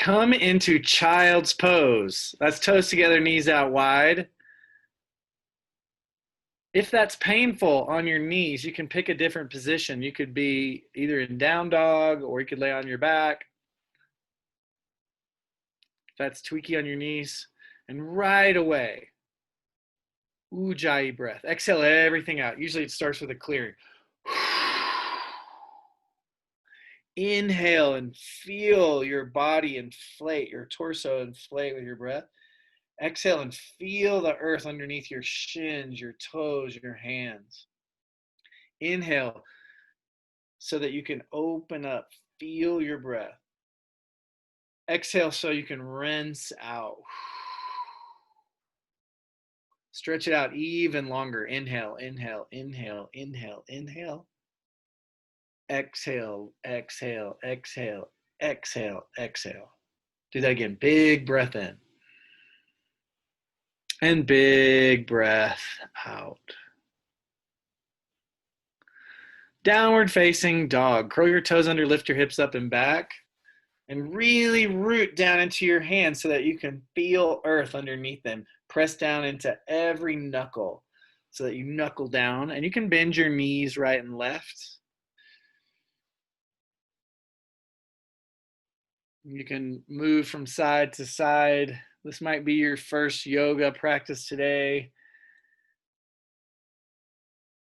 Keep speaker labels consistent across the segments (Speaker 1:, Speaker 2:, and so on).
Speaker 1: Come into child's pose. That's toes together, knees out wide. If that's painful on your knees, you can pick a different position. You could be either in down dog or you could lay on your back. If that's tweaky on your knees. And right away, Ujjayi breath. Exhale everything out. Usually it starts with a clearing. Inhale and feel your body inflate, your torso inflate with your breath. Exhale and feel the earth underneath your shins, your toes, your hands. Inhale so that you can open up, feel your breath. Exhale so you can rinse out. Stretch it out even longer. Inhale, inhale, inhale, inhale, inhale. Exhale, exhale, exhale, exhale, exhale. Do that again. Big breath in. And big breath out. Downward facing dog. Curl your toes under, lift your hips up and back. And really root down into your hands so that you can feel earth underneath them. Press down into every knuckle so that you knuckle down. And you can bend your knees right and left. You can move from side to side. This might be your first yoga practice today.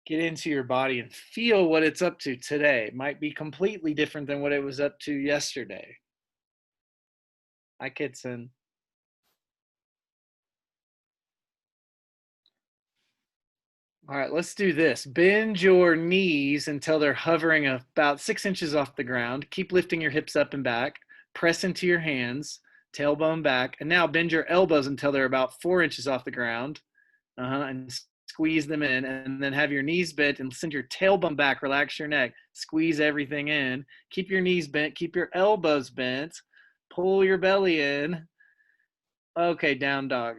Speaker 1: Get into your body and feel what it's up to today. It might be completely different than what it was up to yesterday. Hi, Kitson. All right, let's do this. Bend your knees until they're hovering about 6 inches off the ground. Keep lifting your hips up and back. Press into your hands, tailbone back. And now bend your elbows until they're about 4 inches off the ground. And squeeze them in. And then have your knees bent and send your tailbone back. Relax your neck. Squeeze everything in. Keep your knees bent. Keep your elbows bent. Pull your belly in. Okay, down dog.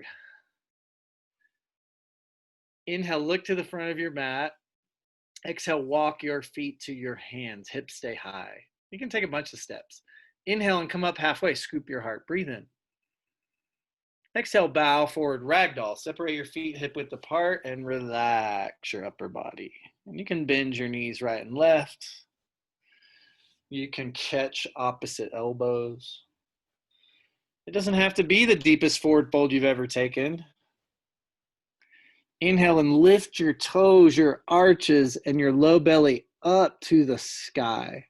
Speaker 1: Inhale, look to the front of your mat. Exhale, walk your feet to your hands. Hips stay high. You can take a bunch of steps. Inhale and come up halfway. Scoop your heart. Breathe in. Exhale, bow forward, ragdoll. Separate your feet hip width apart and relax your upper body. And you can bend your knees right and left. You can catch opposite elbows. It doesn't have to be the deepest forward fold you've ever taken. Inhale and lift your toes, your arches, and your low belly up to the sky.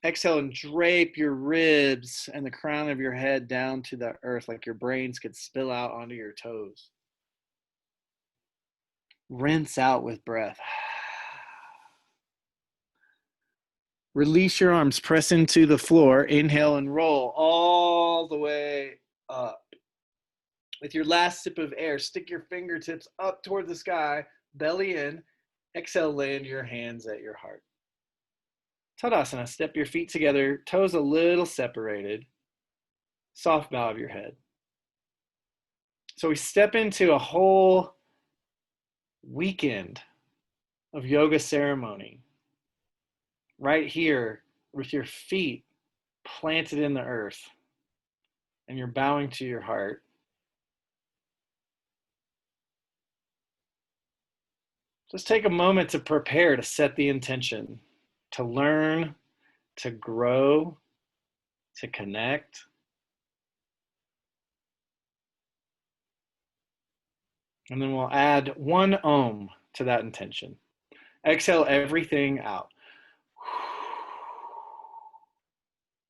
Speaker 1: Exhale and drape your ribs and the crown of your head down to the earth like your brains could spill out onto your toes. Rinse out with breath. Release your arms, press into the floor. Inhale and roll all the way up. With your last sip of air, stick your fingertips up toward the sky, belly in. Exhale, land your hands at your heart. Tadasana, step your feet together, toes a little separated. Soft bow of your head. So we step into a whole weekend of yoga ceremony. Right here with your feet planted in the earth. And you're bowing to your heart. Just take a moment to prepare, to set the intention, to learn, to grow, to connect. And then we'll add one Om to that intention. Exhale everything out.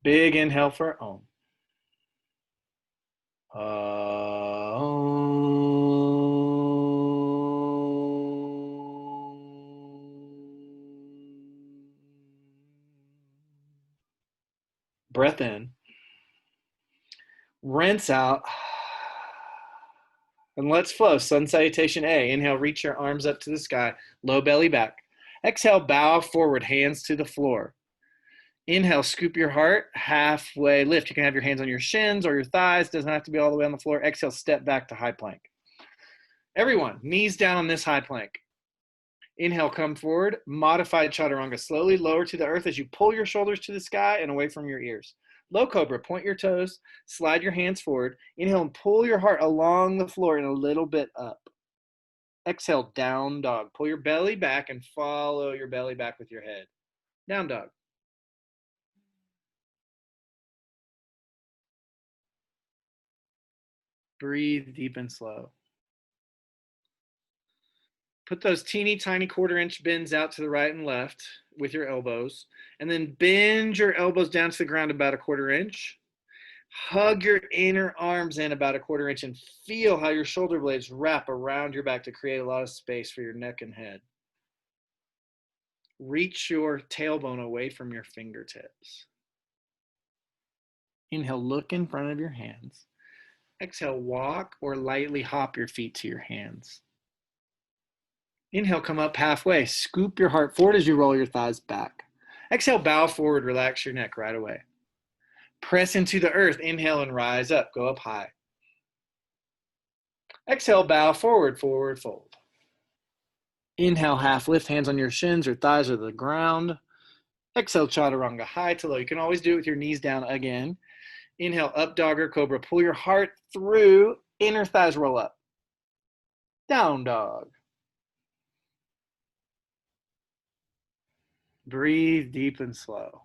Speaker 1: Big inhale for Om. Breath in. Rinse out. And let's flow. Sun salutation A. Inhale, reach your arms up to the sky. Low belly back. Exhale, bow forward, hands to the floor. Inhale, scoop your heart, halfway lift. You can have your hands on your shins or your thighs. Doesn't have to be all the way on the floor. Exhale, step back to high plank. Everyone, knees down on this high plank. Inhale, come forward. Modified chaturanga. Slowly lower to the earth as you pull your shoulders to the sky and away from your ears. Low cobra, point your toes, slide your hands forward. Inhale and pull your heart along the floor and a little bit up. Exhale, down dog. Pull your belly back and follow your belly back with your head. Down dog. Breathe deep and slow. Put those teeny tiny 1/4 inch bends out to the right and left with your elbows, and then bend your elbows down to the ground about a 1/4 inch. Hug your inner arms in about a 1/4 inch and feel how your shoulder blades wrap around your back to create a lot of space for your neck and head. Reach your tailbone away from your fingertips. Inhale, look in front of your hands. Exhale, walk or lightly hop your feet to your hands. Inhale, come up halfway. Scoop your heart forward as you roll your thighs back. Exhale, bow forward, relax your neck right away. Press into the earth. Inhale and rise up, go up high. Exhale, bow forward, forward fold. Inhale, half lift, hands on your shins or thighs or the ground. Exhale, chaturanga, high to low. You can always do it with your knees down again. Inhale, up dog or cobra. Pull your heart through, inner thighs roll up. Down dog. Breathe deep and slow.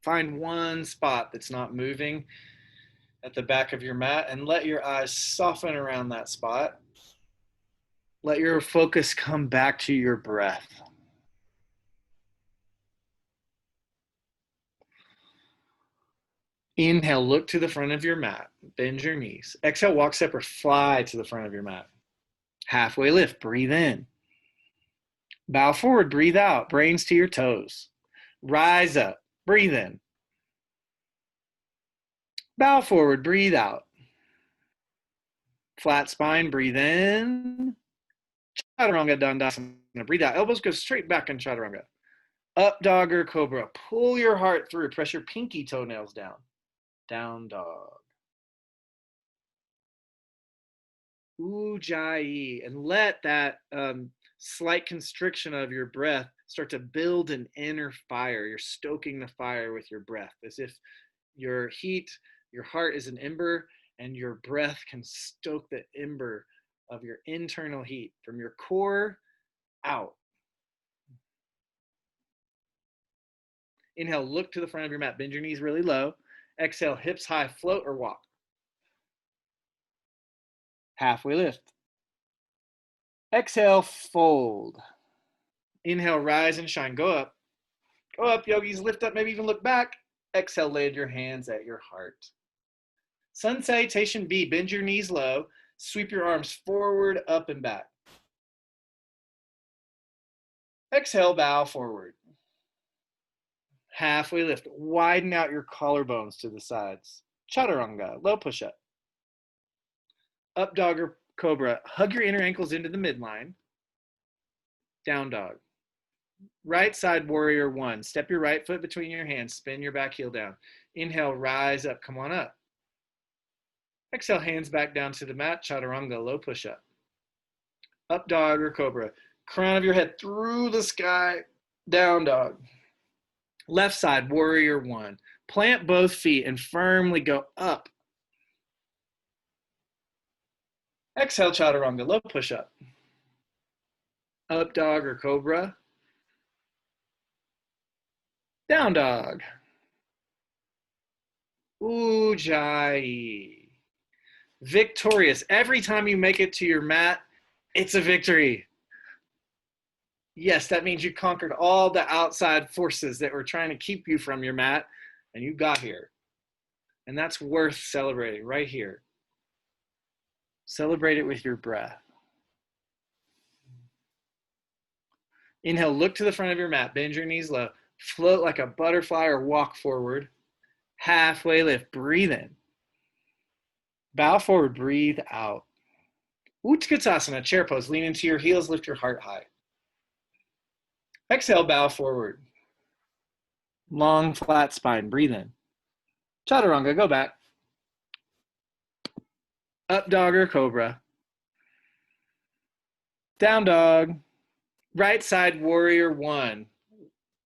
Speaker 1: Find one spot that's not moving at the back of your mat and let your eyes soften around that spot. Let your focus come back to your breath. Inhale, look to the front of your mat. Bend your knees. Exhale, walk, step, or fly to the front of your mat. Halfway lift, breathe in. Bow forward, breathe out. Brains to your toes. Rise up, breathe in. Bow forward, breathe out. Flat spine, breathe in. Chaturanga, Dandasana, breathe out. Elbows go straight back in chaturanga. Up dog or cobra. Pull your heart through. Press your pinky toenails down. Down dog. Ujjayi. And let that slight constriction of your breath start to build an inner fire. You're stoking the fire with your breath, as if your heart is an ember, and your breath can stoke the ember of your internal heat from your core out. Inhale, look to the front of your mat. Bend your knees really low. Exhale, hips high, float or walk. Halfway lift. Exhale, fold. Inhale, rise and shine. Go up. Go up, yogis. Lift up, maybe even look back. Exhale, lay your hands at your heart. Sun Salutation B. Bend your knees low. Sweep your arms forward, up, and back. Exhale, bow forward. Halfway lift. Widen out your collarbones to the sides. Chaturanga, low push-up. Up dog or cobra. Hug your inner ankles into the midline. Down dog. Right side warrior one. Step your right foot between your hands. Spin your back heel down. Inhale, rise up. Come on up. Exhale, hands back down to the mat. Chaturanga, low push-up. Up dog or cobra. Crown of your head through the sky. Down dog. Left side, warrior one. Plant both feet and firmly go up. Exhale, chaturanga, low push-up. Up dog or cobra. Down dog. Ujjayi. Victorious. Every time you make it to your mat, it's a victory. Yes, that means you conquered all the outside forces that were trying to keep you from your mat, and you got here. And that's worth celebrating right here. Celebrate it with your breath. Inhale, look to the front of your mat. Bend your knees low. Float like a butterfly or walk forward. Halfway lift. Breathe in. Bow forward. Breathe out. Utkatasana, chair pose. Lean into your heels. Lift your heart high. Exhale, bow forward. Long, flat spine. Breathe in. Chaturanga, go back. Up dog or cobra. Down dog. Right side warrior one.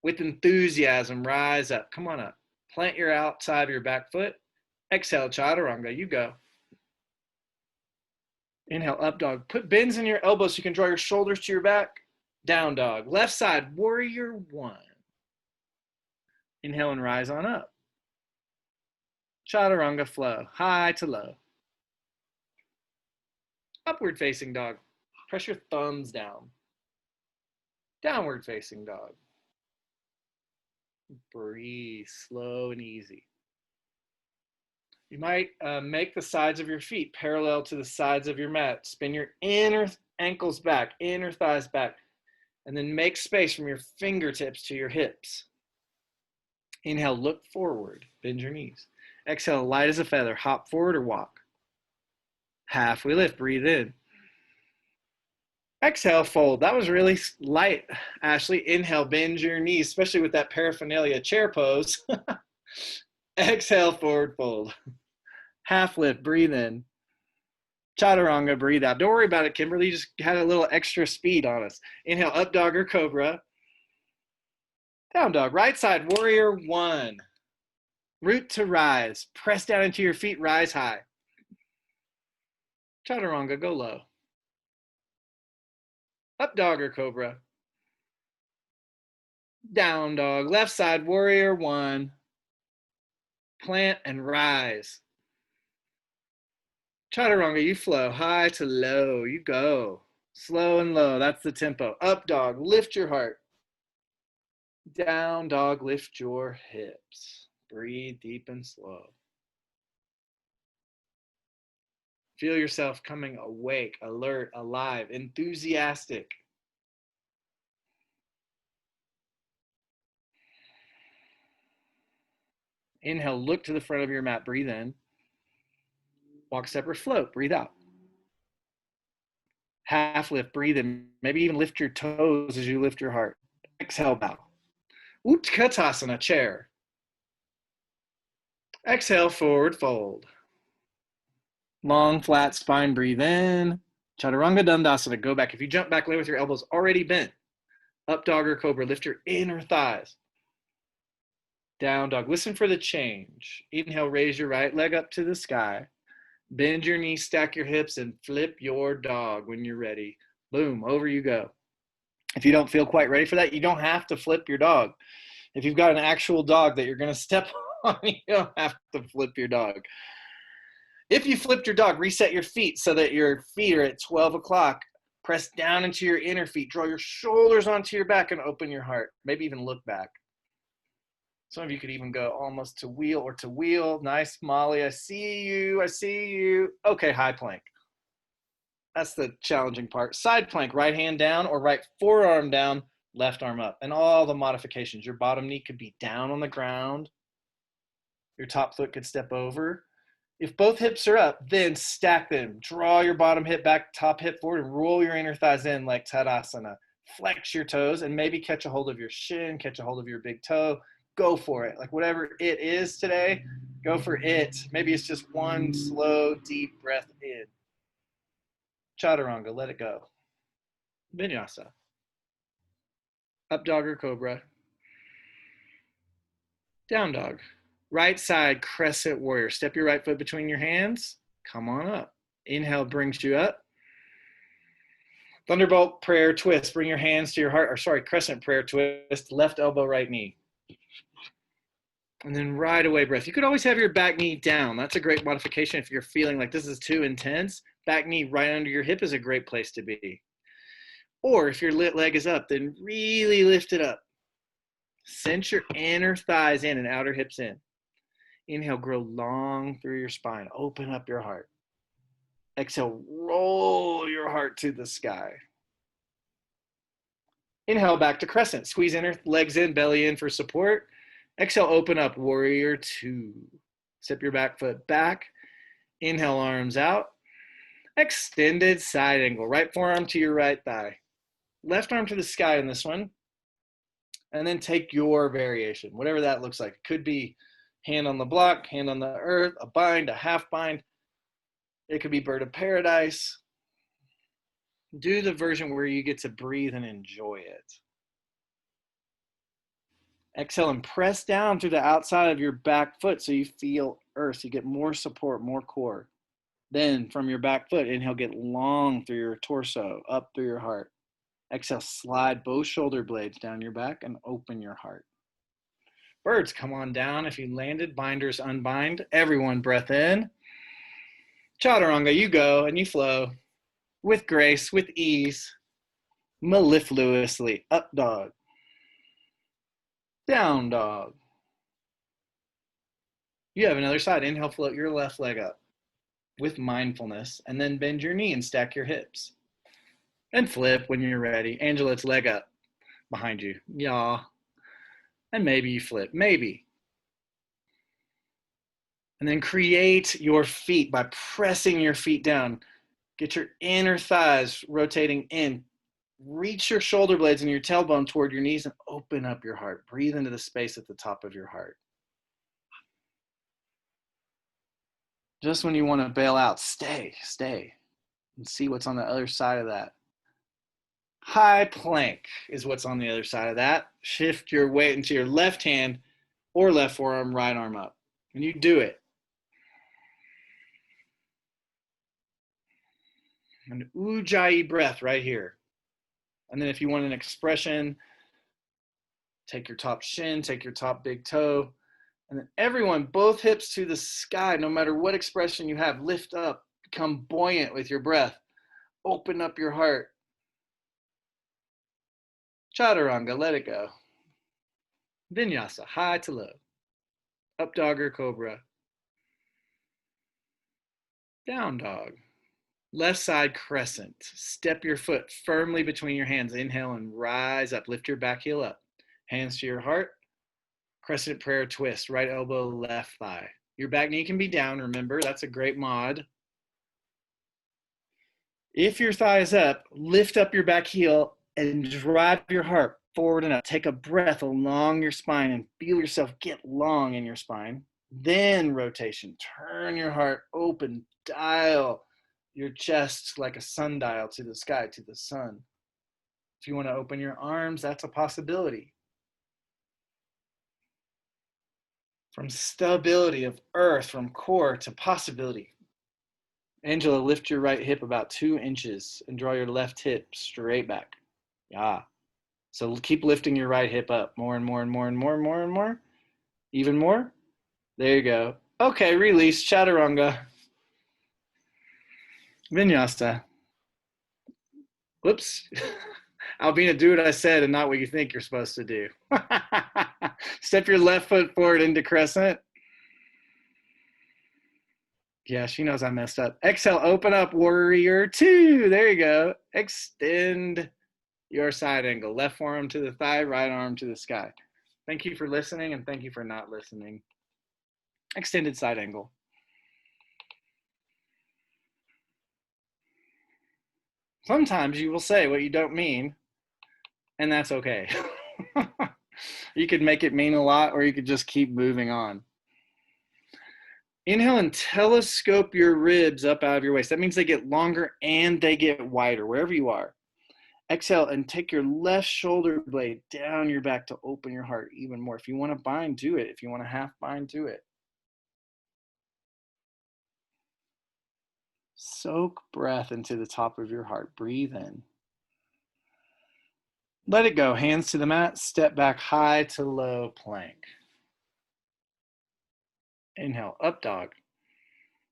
Speaker 1: With enthusiasm, rise up. Come on up. Plant your outside of your back foot. Exhale, chaturanga, you go. Inhale, up dog. Put bends in your elbows so you can draw your shoulders to your back. Down dog. Left side, warrior one. Inhale and rise on up. Chaturanga flow, high to low. Upward facing dog. Press your thumbs down. Downward facing dog. Breathe, slow and easy. You might make the sides of your feet parallel to the sides of your mat. Spin your inner ankles back, inner thighs back, and then make space from your fingertips to your hips. Inhale, look forward, bend your knees. Exhale, light as a feather, hop forward or walk. Halfway lift, breathe in. Exhale, fold. That was really light, Ashley. Inhale, bend your knees, especially with that paraphernalia chair pose. Exhale, forward fold. Half lift, breathe in. Chaturanga, breathe out. Don't worry about it, Kimberly. You just had a little extra speed on us. Inhale, up dog or cobra. Down dog. Right side, warrior one. Root to rise. Press down into your feet, rise high. Chaturanga, go low. Up dog or cobra. Down dog. Left side, warrior one. Plant and rise. Chaturanga, you flow. High to low, you go. Slow and low, that's the tempo. Up dog, lift your heart. Down dog, lift your hips. Breathe deep and slow. Feel yourself coming awake, alert, alive, enthusiastic. Inhale, look to the front of your mat, breathe in. Walk, step, or float, breathe out. Half lift, breathe in. Maybe even lift your toes as you lift your heart. Exhale, bow. Utkatasana, chair. Exhale, forward fold. Long, flat spine, breathe in. Chaturanga Dandasana, go back. If you jump back, lay with your elbows already bent. Up dog or cobra, lift your inner thighs. Down dog, listen for the change. Inhale, raise your right leg up to the sky. Bend your knees, stack your hips, and flip your dog when you're ready. Boom, over you go. If you don't feel quite ready for that, you don't have to flip your dog. If you've got an actual dog that you're going to step on, you don't have to flip your dog. If you flipped your dog, reset your feet so that your feet are at 12 o'clock. Press down into your inner feet. Draw your shoulders onto your back and open your heart. Maybe even look back. Some of you could even go almost to wheel or to wheel. Nice, Molly. I see you. I see you. Okay, high plank. That's the challenging part. Side plank, right hand down or right forearm down, left arm up. And all the modifications. Your bottom knee could be down on the ground. Your top foot could step over. If both hips are up, then stack them. Draw your bottom hip back, top hip forward, and roll your inner thighs in like Tadasana. Flex your toes and maybe catch a hold of your shin, catch a hold of your big toe. Go for it. Like whatever it is today, go for it. Maybe it's just one slow, deep breath in. Chaturanga, let it go. Vinyasa. Up dog or cobra. Down dog. Right side, crescent warrior. Step your right foot between your hands. Come on up. Inhale brings you up. Thunderbolt prayer twist. Bring your hands to your heart. Or sorry, crescent prayer twist. Left elbow, right knee. And then right away breath. You could always have your back knee down. That's a great modification if you're feeling like this is too intense. Back knee right under your hip is a great place to be. Or if your leg is up, then really lift it up. Cinch your inner thighs in and outer hips in. Inhale, grow long through your spine. Open up your heart. Exhale, roll your heart to the sky. Inhale, back to crescent. Squeeze inner legs in, belly in for support. Exhale, open up, warrior two. Step your back foot back. Inhale, arms out. Extended side angle. Right forearm to your right thigh. Left arm to the sky in this one. And then take your variation, whatever that looks like. It could be hand on the block, hand on the earth, a bind, a half bind. It could be bird of paradise. Do the version where you get to breathe and enjoy it. Exhale and press down through the outside of your back foot so you feel earth. You get more support, more core. Then from your back foot, inhale, get long through your torso, up through your heart. Exhale, slide both shoulder blades down your back and open your heart. Birds, come on down. If you landed, binders unbind. Everyone, breath in. Chaturanga, you go and you flow with grace, with ease, mellifluously. Up dog. Down dog. You have another side. Inhale, float your left leg up with mindfulness, and then bend your knee and stack your hips. And flip when you're ready. Angela's leg up behind you. Yaw. And maybe you flip. Maybe. And then create your feet by pressing your feet down. Get your inner thighs rotating in. Reach your shoulder blades and your tailbone toward your knees and open up your heart. Breathe into the space at the top of your heart. Just when you want to bail out, stay, and see what's on the other side of that. High plank is what's on the other side of that. Shift your weight into your left hand or left forearm, right arm up. And you do it. An ujjayi breath right here. And then if you want an expression, take your top shin, take your top big toe. And then everyone, both hips to the sky, no matter what expression you have, lift up, become buoyant with your breath. Open up your heart. Chaturanga, let it go. Vinyasa, high to low. Up dog or cobra. Down dog. Left side crescent. Step your foot firmly between your hands. Inhale and rise up. Lift your back heel up. Hands to your heart. Crescent prayer twist. Right elbow, left thigh. Your back knee can be down. Remember, that's a great mod. If your thigh is up, lift up your back heel and drive your heart forward and up. Take a breath along your spine and feel yourself get long in your spine. Then rotation. Turn your heart open. Dial your chest like a sundial to the sky, to the sun. If you want to open your arms, that's a possibility. From stability of earth, from core to possibility. Angela, lift your right hip about 2 inches and draw your left hip straight back. Yeah. So keep lifting your right hip up more and more and more and more and more and more. Even more. There you go. Okay, release. Chaturanga. Vinyasa. Whoops. Albina, do what I said and not what you think you're supposed to do. Step your left foot forward into crescent. Yeah, she knows I messed up. Exhale, open up, warrior 2. There you go. Extend your side angle. Left forearm to the thigh, right arm to the sky. Thank you for listening and thank you for not listening. Extended side angle. Sometimes you will say what you don't mean, and that's okay. You could make it mean a lot, or you could just keep moving on. Inhale and telescope your ribs up out of your waist. That means they get longer and they get wider, wherever you are. Exhale and take your left shoulder blade down your back to open your heart even more. If you want to bind, do it. If you want to half bind, do it. Soak breath into the top of your heart. Breathe in. Let it go. Hands to the mat. Step back high to low plank. Inhale, up dog.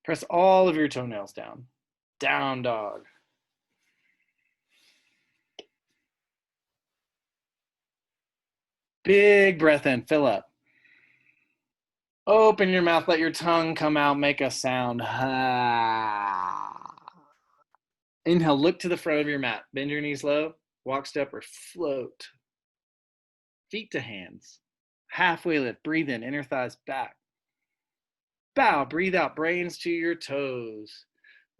Speaker 1: Press all of your toenails down. Down dog. Big breath in. Fill up. Open your mouth. Let your tongue come out. Make a sound. Inhale, look to the front of your mat. Bend your knees low. Walk, step, or float. Feet to hands. Halfway lift. Breathe in. Inner thighs back. Bow. Breathe out. Brains to your toes.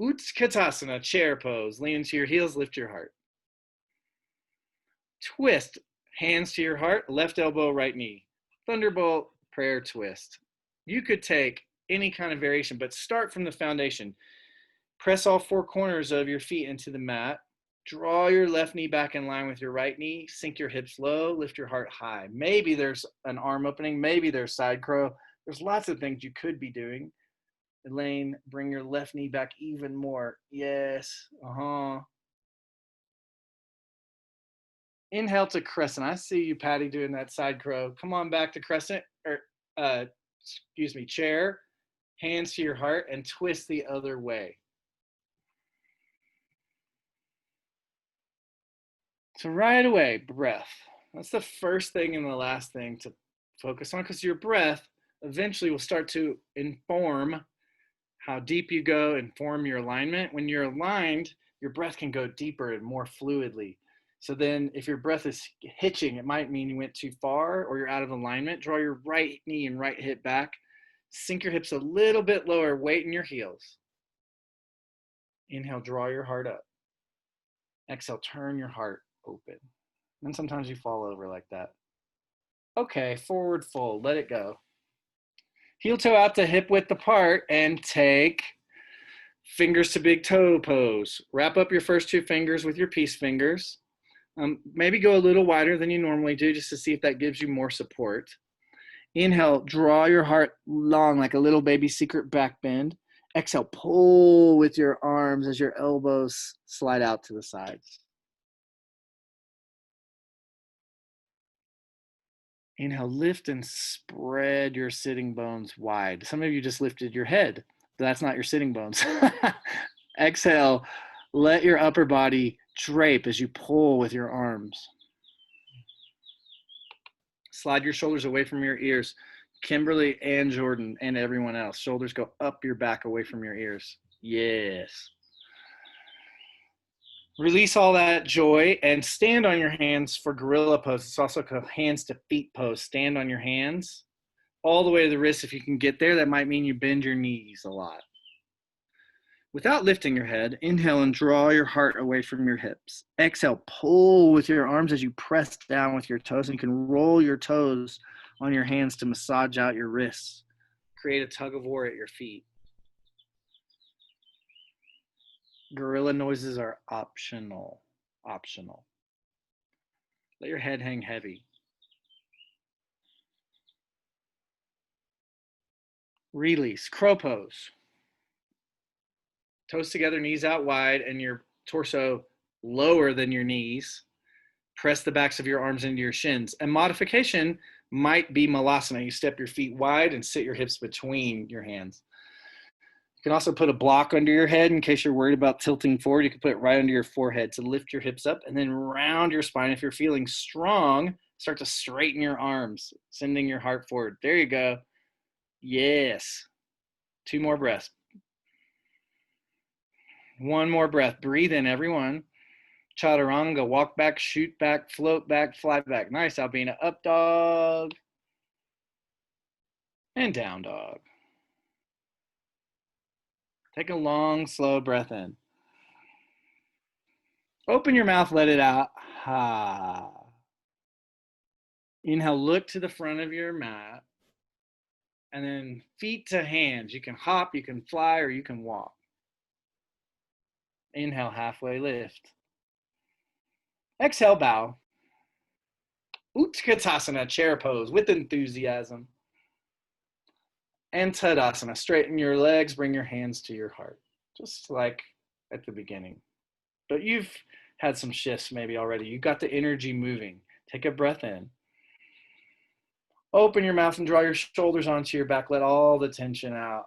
Speaker 1: Utkatasana. Chair pose. Lean into your heels. Lift your heart. Twist. Hands to your heart. Left elbow, right knee. Thunderbolt. Prayer twist. You could take any kind of variation, but start from the foundation. Press all 4 corners of your feet into the mat. Draw your left knee back in line with your right knee. Sink your hips low. Lift your heart high. Maybe there's an arm opening. Maybe there's side crow. There's lots of things you could be doing. Elaine, bring your left knee back even more. Yes. Inhale to crescent. I see you, Patty, doing that side crow. Come on back to crescent, or chair. Hands to your heart and twist the other way. So right away, breath. That's the first thing and the last thing to focus on, because your breath eventually will start to inform how deep you go, inform your alignment. When you're aligned, your breath can go deeper and more fluidly. So then if your breath is hitching, it might mean you went too far or you're out of alignment. Draw your right knee and right hip back. Sink your hips a little bit lower, weight in your heels. Inhale, draw your heart up. Exhale, turn your heart open. And sometimes you fall over like that. Okay, forward fold, let it go. Heel toe out to hip width apart and take fingers to big toe pose. Wrap up your first two fingers with your peace fingers. Maybe go a little wider than you normally do just to see if that gives you more support. Inhale, draw your heart long like a little baby secret back bend. Exhale, pull with your arms as your elbows slide out to the sides. Inhale, lift and spread your sitting bones wide. Some of you just lifted your head, but that's not your sitting bones. Exhale, let your upper body drape as you pull with your arms. Slide your shoulders away from your ears. Kimberly and Jordan and everyone else. Shoulders go up your back away from your ears. Yes. Release all that joy and stand on your hands for gorilla pose. It's also called hands to feet pose. Stand on your hands all the way to the wrists. If you can get there, that might mean you bend your knees a lot. Without lifting your head, inhale and draw your heart away from your hips. Exhale, pull with your arms as you press down with your toes. And you can roll your toes on your hands to massage out your wrists. Create a tug of war at your feet. Gorilla noises are optional. Optional. Let your head hang heavy. Release. Crow pose. Toes together, knees out wide, and your torso lower than your knees. Press the backs of your arms into your shins. A modification might be malasana. You step your feet wide and sit your hips between your hands. You can also put a block under your head in case you're worried about tilting forward. You can put it right under your forehead to lift your hips up and then round your spine. If you're feeling strong, start to straighten your arms, sending your heart forward. There you go. Yes. 2 more breaths. 1 more breath. Breathe in, everyone. Chaturanga, walk back, shoot back, float back, fly back. Nice, Albina. Up dog and down dog. Take a long, slow breath in. Open your mouth, let it out. Ha. Inhale, look to the front of your mat. And then feet to hands. You can hop, you can fly, or you can walk. Inhale, halfway lift. Exhale, bow. Utkatasana, chair pose with enthusiasm. And Tadasana, straighten your legs, bring your hands to your heart. Just like at the beginning. But you've had some shifts maybe already. You got the energy moving. Take a breath in. Open your mouth and draw your shoulders onto your back. Let all the tension out.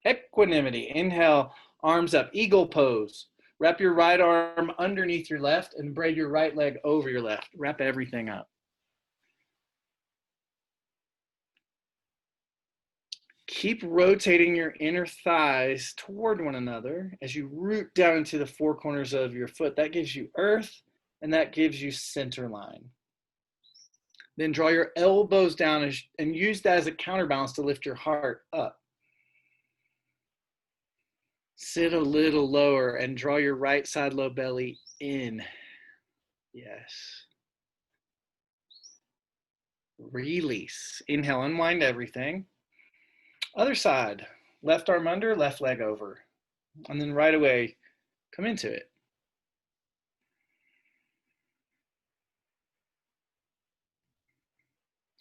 Speaker 1: Equanimity. Inhale, arms up, eagle pose. Wrap your right arm underneath your left and braid your right leg over your left. Wrap everything up. Keep rotating your inner thighs toward one another as you root down into the 4 corners of your foot. That gives you earth and that gives you center line. Then draw your elbows down and use that as a counterbalance to lift your heart up. Sit a little lower and draw your right side low belly in. Yes. Release. Inhale, unwind everything. Other side. Left arm under, left leg over. And then right away, Come into it.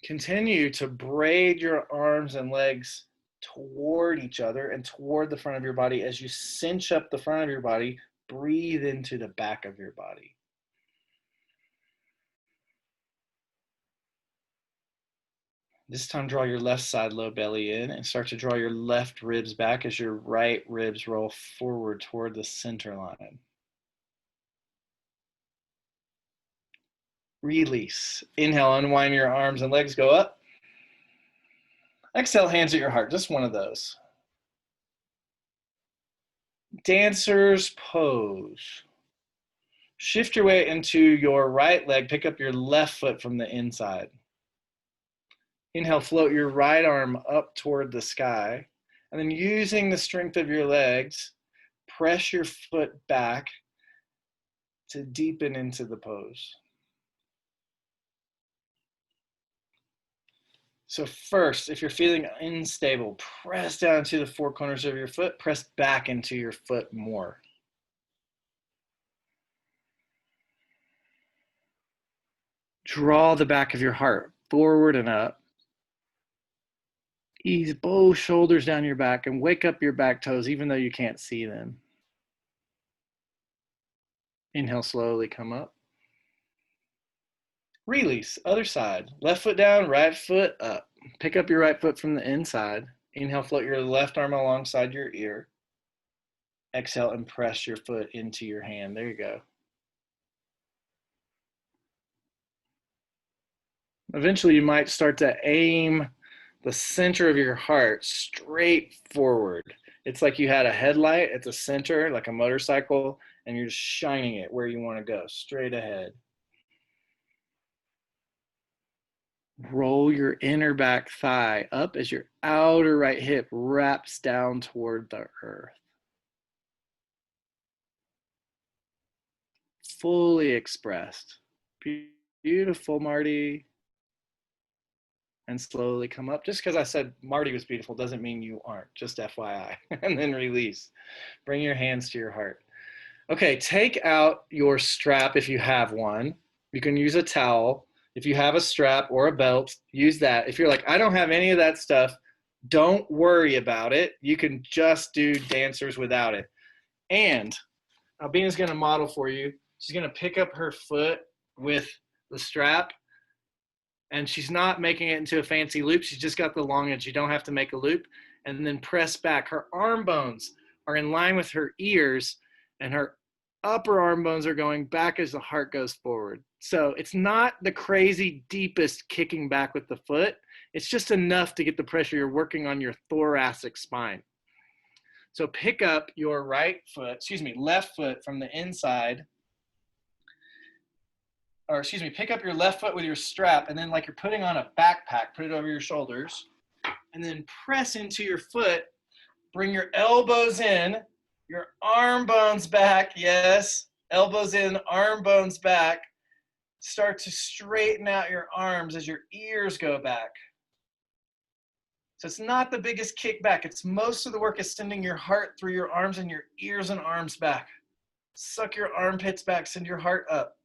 Speaker 1: Continue to braid your arms and legs toward each other and toward the front of your body. As you cinch up the front of your body, breathe into the back of your body. This time, draw your left side low belly in and start to draw your left ribs back as your right ribs roll forward toward the center line. Release. Inhale, unwind your arms and legs, go up. Exhale, hands at your heart, just one of those. Dancer's pose. Shift your weight into your right leg, pick up your left foot from the inside. Inhale, float your right arm up toward the sky. And then using the strength of your legs, press your foot back to deepen into the pose. So first, if you're feeling unstable, press down into the four corners of your foot, press back into your foot more. Draw the back of your heart forward and up. Ease both shoulders down your back and wake up your back toes even though you can't see them. Inhale, slowly come up. Release, other side. Left foot down, right foot up. Pick up your right foot from the inside. Inhale, float your left arm alongside your ear. Exhale and press your foot into your hand. There you go. Eventually, you might start to aim the center of your heart straight forward. It's like you had a headlight at the center, like a motorcycle, and you're just shining it where you want to go, straight ahead. Roll your inner back thigh up as your outer right hip wraps down toward the earth. Fully expressed. Beautiful, Marty. And slowly come up. Just because I said Marty was beautiful doesn't mean you aren't, just FYI. And then release. Bring your hands to your heart. Okay, take out your strap if you have one. You can use a towel. If you have a strap or a belt, use that. If you're like, I don't have any of that stuff, don't worry about it. You can just do dancers without it. And Albina's going to model for you. She's going to pick up her foot with the strap, and she's not making it into a fancy loop. She's just got the long edge. You don't have to make a loop. And then press back. Her arm bones are in line with her ears, and her upper arm bones are going back as the heart goes forward. So it's not the crazy deepest kicking back with the foot. It's just enough to get the pressure. You're working on your thoracic spine. So pick up your left foot from the inside. Pick up your left foot with your strap, and then like you're putting on a backpack, put it over your shoulders, and then press into your foot. Bring your elbows in, your arm bones back, yes, elbows in, arm bones back. Start to straighten out your arms as your ears go back. So it's not the biggest kickback. It's most of the work is sending your heart through your arms and your ears and arms back. Suck your armpits back, send your heart up.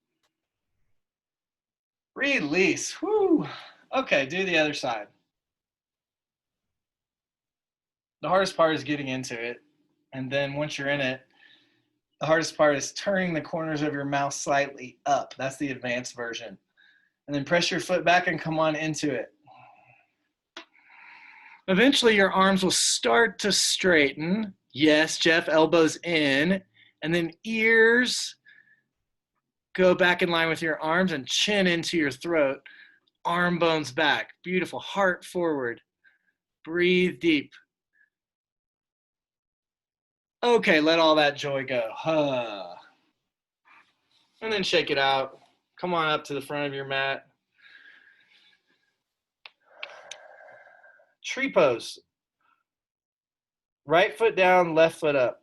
Speaker 1: Release. Whoo. Okay, do the other side. The hardest part is getting into it. And then once you're in it, the hardest part is turning the corners of your mouth slightly up. That's the advanced version. And then press your foot back and come on into it. Eventually, your arms will start to straighten. Yes, Jeff, elbows in. And then ears go back in line with your arms and chin into your throat. Arm bones back. Beautiful. Heart forward. Breathe deep. Okay, let all that joy go. And then shake it out. Come on up to the front of your mat. Tree pose. Right foot down, left foot up.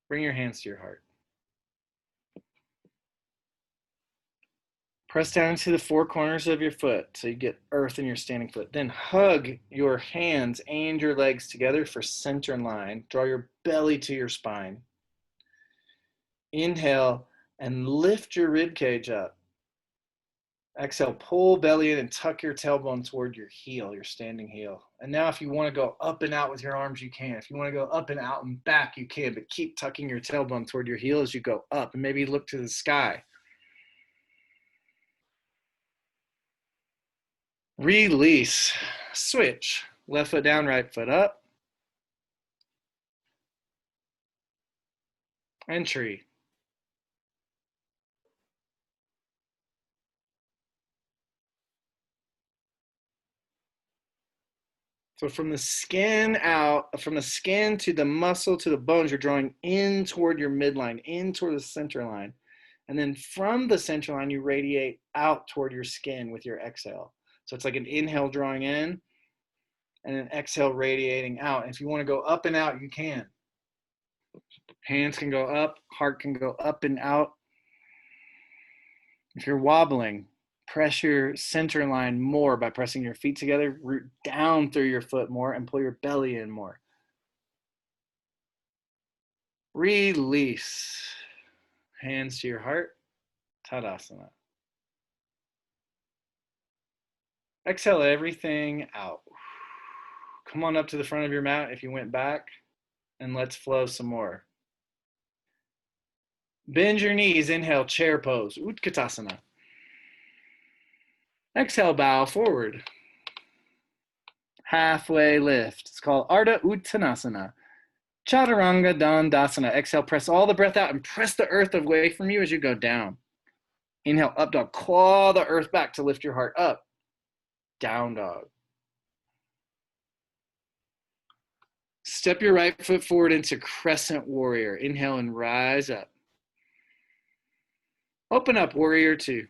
Speaker 1: Bring your hands to your heart. Press down into the four corners of your foot so you get earth in your standing foot. Then hug your hands and your legs together for center line. Draw your belly to your spine. Inhale and lift your rib cage up. Exhale, pull belly in and tuck your tailbone toward your heel, your standing heel. And now if you want to go up and out with your arms, you can. If you want to go up and out and back, you can, but keep tucking your tailbone toward your heel as you go up and maybe look to the sky. Release. Switch. Left foot down, right foot up. And tree. So from the skin out, from the skin to the muscle to the bones, you're drawing in toward your midline, in toward the center line. And then from the center line, you radiate out toward your skin with your exhale. So it's like an inhale drawing in and an exhale radiating out. And if you want to go up and out, you can. Hands can go up, heart can go up and out. If you're wobbling, press your center line more by pressing your feet together, root down through your foot more, and pull your belly in more. Release. Hands to your heart, Tadasana. Exhale everything out. Come on up to the front of your mat if you went back, and let's flow some more. Bend your knees, inhale, chair pose, Utkatasana. Exhale, bow forward. Halfway lift. It's called Ardha Uttanasana. Chaturanga Dandasana. Exhale, press all the breath out and press the earth away from you as you go down. Inhale, up dog. Claw the earth back to lift your heart up. Down dog. Step your right foot forward into crescent warrior. Inhale and rise up. Open up, warrior two.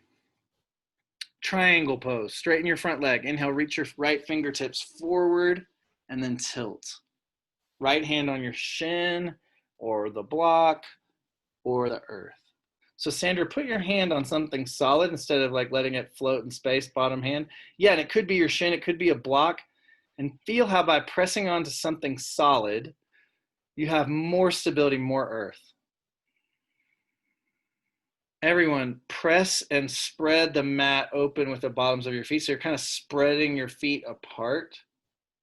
Speaker 1: Triangle pose. Straighten your front leg. Inhale, reach your right fingertips forward and then tilt. Right hand on your shin or the block or the earth. So Sandra, put your hand on something solid instead of like letting it float in space, bottom hand. Yeah, and it could be your shin, it could be a block. And feel how by pressing onto something solid, you have more stability, more earth. Everyone, press and spread the mat open with the bottoms of your feet. So you're kind of spreading your feet apart.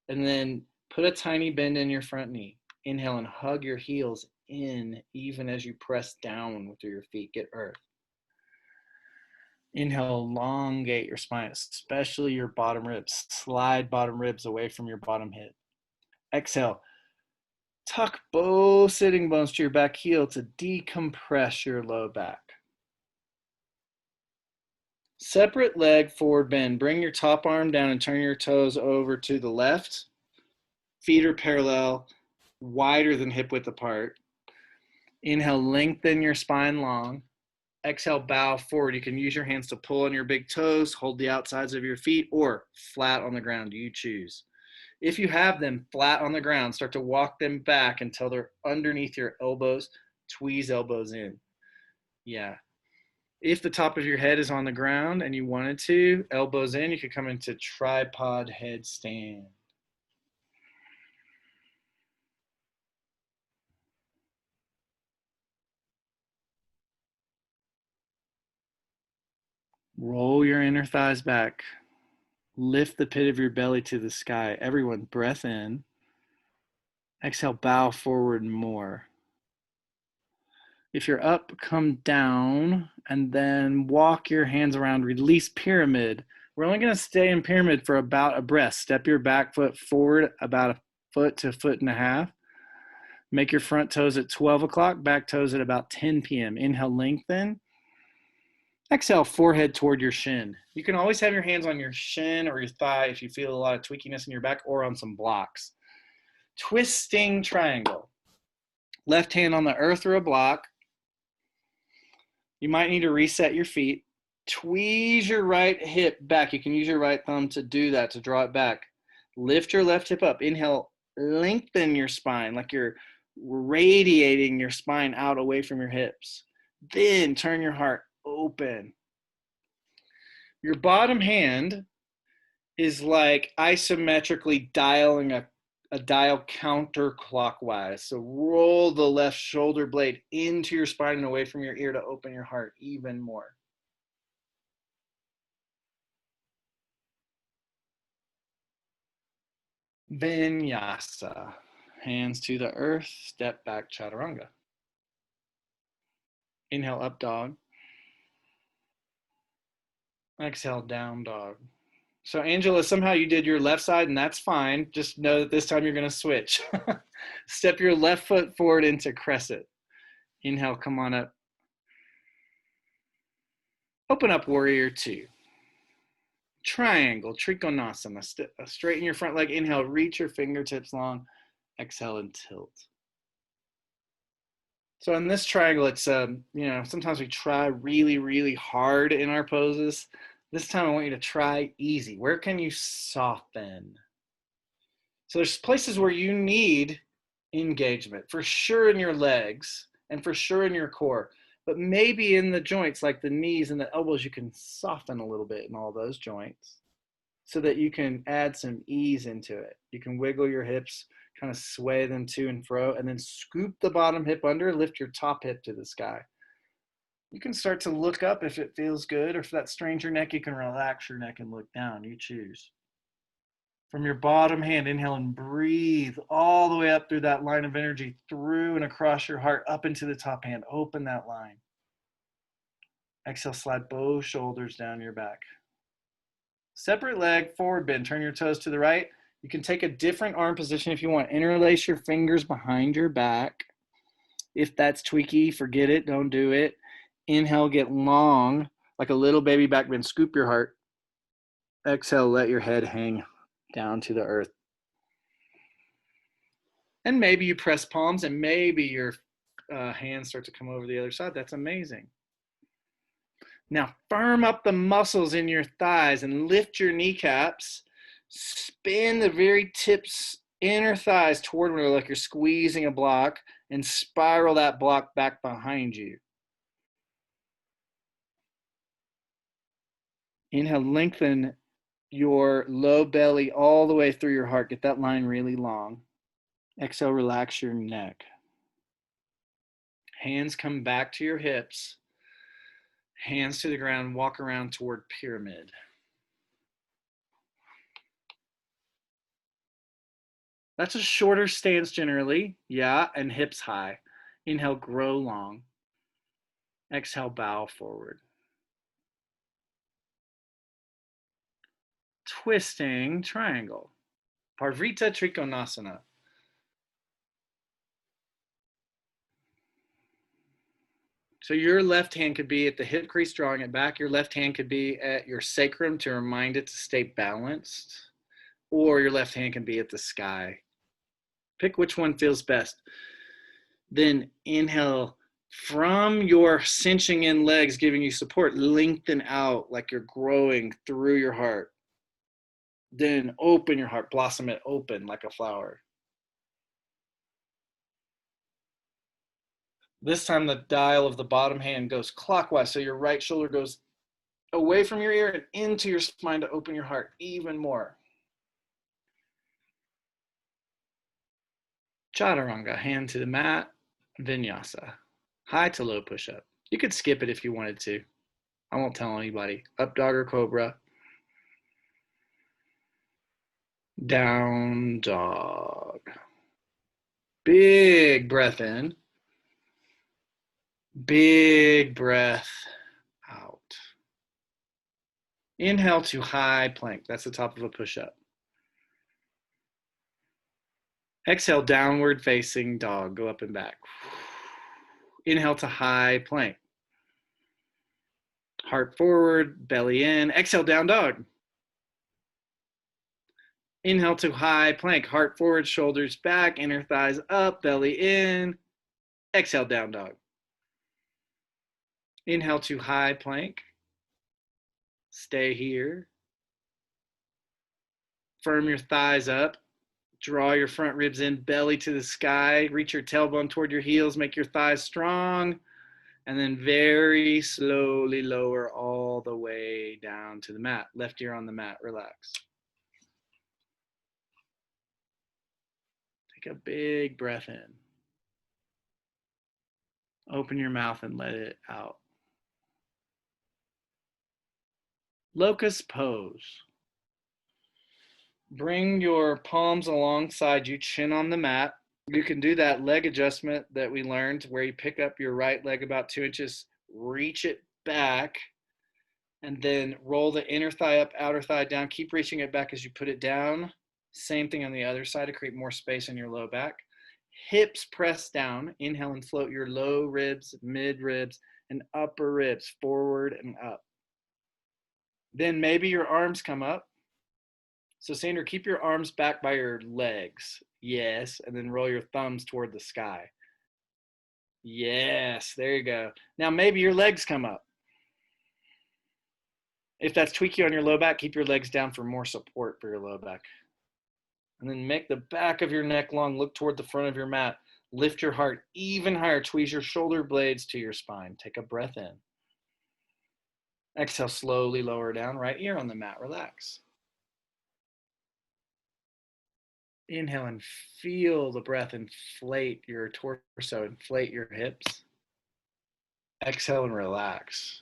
Speaker 1: And then put a tiny bend in your front knee. Inhale and hug your heels in even as you press down with your feet. Get earth. Inhale, elongate your spine, especially your bottom ribs. Slide bottom ribs away from your bottom hip. Exhale. Tuck both sitting bones to your back heel to decompress your low back. Separate leg forward bend. Bring your top arm down and turn your toes over to the left. Feet are parallel, wider than hip width apart. Inhale, lengthen your spine long. Exhale, bow forward. You can use your hands to pull on your big toes, hold the outsides of your feet, or flat on the ground. You choose. If you have them flat on the ground, start to walk them back until they're underneath your elbows. Tweeze elbows in. Yeah. If the top of your head is on the ground and you wanted to, elbows in, you could come into tripod headstand. Roll your inner thighs back. Lift the pit of your belly to the sky. Everyone, breath in. Exhale, bow forward more. If you're up, come down and then walk your hands around. Release pyramid. We're only going to stay in pyramid for about a breath. Step your back foot forward about a foot to a foot and a half. Make your front toes at 12 o'clock, back toes at about 10 p.m. Inhale, lengthen. Exhale, forehead toward your shin. You can always have your hands on your shin or your thigh if you feel a lot of tweakiness in your back, or on some blocks. Twisting triangle. Left hand on the earth or a block. You might need to reset your feet. Tweeze your right hip back. You can use your right thumb to do that, to draw it back. Lift your left hip up. Inhale, lengthen your spine like you're radiating your spine out away from your hips. Then turn your heart open. Your bottom hand is like isometrically dialing a dial counterclockwise. So roll the left shoulder blade into your spine and away from your ear to open your heart even more. Vinyasa. Hands to the earth, step back chaturanga. Inhale, up dog. Exhale, down dog. So Angela, somehow you did your left side, and that's fine. Just know that this time you're going to switch. Step your left foot forward into crescent. Inhale, come on up. Open up warrior two. Triangle, trikonasana. Straighten your front leg. Inhale, reach your fingertips long. Exhale and tilt. So in this triangle, it's, sometimes we try really, really hard in our poses. This time I want you to try easy. Where can you soften? So there's places where you need engagement, for sure in your legs and for sure in your core, but maybe in the joints like the knees and the elbows, you can soften a little bit in all those joints so that you can add some ease into it. You can wiggle your hips, kind of sway them to and fro, and then scoop the bottom hip under, lift your top hip to the sky. You can start to look up if it feels good, or if that strains your neck, you can relax your neck and look down. You choose. From your bottom hand, inhale and breathe all the way up through that line of energy, through and across your heart, up into the top hand. Open that line. Exhale, slide both shoulders down your back. Separate leg, forward bend. Turn your toes to the right. You can take a different arm position if you want. Interlace your fingers behind your back. If that's tweaky, forget it. Don't do it. Inhale, get long, like a little baby back bend. Scoop your heart. Exhale, let your head hang down to the earth. And maybe you press palms and maybe your hands start to come over the other side. That's amazing. Now firm up the muscles in your thighs and lift your kneecaps. Spin the very tips, inner thighs toward one another like you're squeezing a block, and spiral that block back behind you. Inhale, lengthen your low belly all the way through your heart. Get that line really long. Exhale, relax your neck. Hands come back to your hips. Hands to the ground, walk around toward pyramid. That's a shorter stance generally, yeah, and hips high. Inhale, grow long. Exhale, bow forward. Twisting triangle. Parvrita Trikonasana. So your left hand could be at the hip crease, drawing it back. Your left hand could be at your sacrum to remind it to stay balanced. Or your left hand can be at the sky. Pick which one feels best. Then inhale from your cinching in legs, giving you support. Lengthen out like you're growing through your heart. Then open your heart, blossom it open like a flower. This time the dial of the bottom hand goes clockwise, so your right shoulder goes away from your ear and into your spine to open your heart even more. Chaturanga, hand to the mat, Vinyasa. High to low push-up. You could skip it if you wanted to. I won't tell anybody. Up dog or cobra. Down dog. Big breath in. Big breath out. Inhale to high plank. That's the top of a push-up. Exhale, downward facing dog. Go up and back. Inhale to high plank. Heart forward, belly in. Exhale, down dog. Inhale to high plank. Heart forward, shoulders back, inner thighs up, belly in. Exhale, down dog. Inhale to high plank. Stay here. Firm your thighs up. Draw your front ribs in, belly to the sky. Reach your tailbone toward your heels. Make your thighs strong. And then very slowly lower all the way down to the mat. Left ear on the mat, relax. Take a big breath in. Open your mouth and let it out. Locust pose. Bring your palms alongside you, chin on the mat. You can do that leg adjustment that we learned where you pick up your right leg about 2 inches, reach it back, and then roll the inner thigh up, outer thigh down. Keep reaching it back as you put it down. Same thing on the other side to create more space in your low back. Hips press down. Inhale and float your low ribs, mid ribs, and upper ribs forward and up. Then maybe your arms come up. So Sandra, keep your arms back by your legs. Yes. And then roll your thumbs toward the sky. Yes. There you go. Now maybe your legs come up. If that's tweaky on your low back, keep your legs down for more support for your low back. And then make the back of your neck long. Look toward the front of your mat. Lift your heart even higher. Tweeze your shoulder blades to your spine. Take a breath in. Exhale, slowly lower down. Right ear on the mat. Relax. Inhale and feel the breath inflate your torso, inflate your hips. Exhale and relax.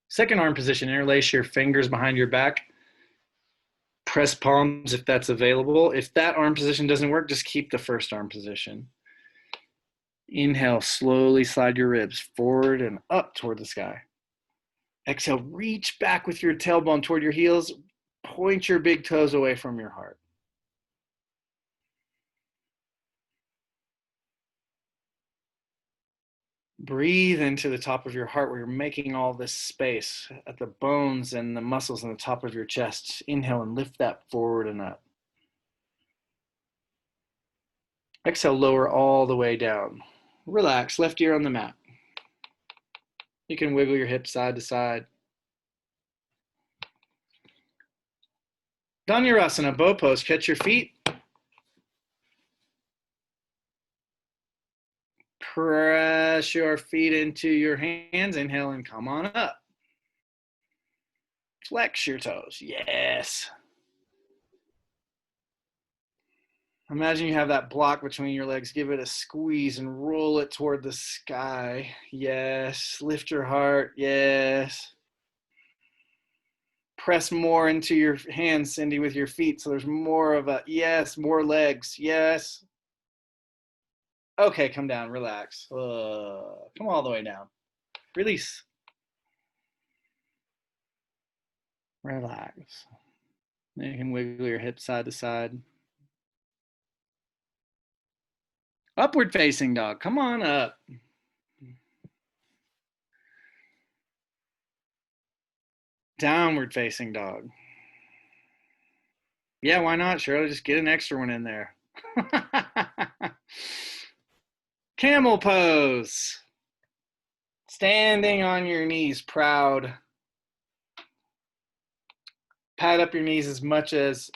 Speaker 1: Second arm position, interlace your fingers behind your back. Press palms if that's available. If that arm position doesn't work, just keep the first arm position. Inhale, slowly slide your ribs forward and up toward the sky. Exhale, reach back with your tailbone toward your heels. Point your big toes away from your heart. Breathe into the top of your heart where you're making all this space at the bones and the muscles on the top of your chest. Inhale and lift that forward and up. Exhale, lower all the way down. Relax, left ear on the mat. You can wiggle your hips side to side. Dhanurasana, bow pose. Catch your feet. Press your feet into your hands. Inhale and come on up. Flex your toes. Yes. Imagine you have that block between your legs. Give it a squeeze and roll it toward the sky. Yes. Lift your heart. Yes. Press more into your hands, Cindy, with your feet. So there's more of a, yes, more legs. Yes. Okay, come down, relax. Come all the way down. Release. Relax. Then you can wiggle your hips side to side. Upward facing dog. Come on up. Downward facing dog. Yeah, why not, Shirley? Just get an extra one in there. Camel pose. Standing on your knees, proud. Pat up your knees as much as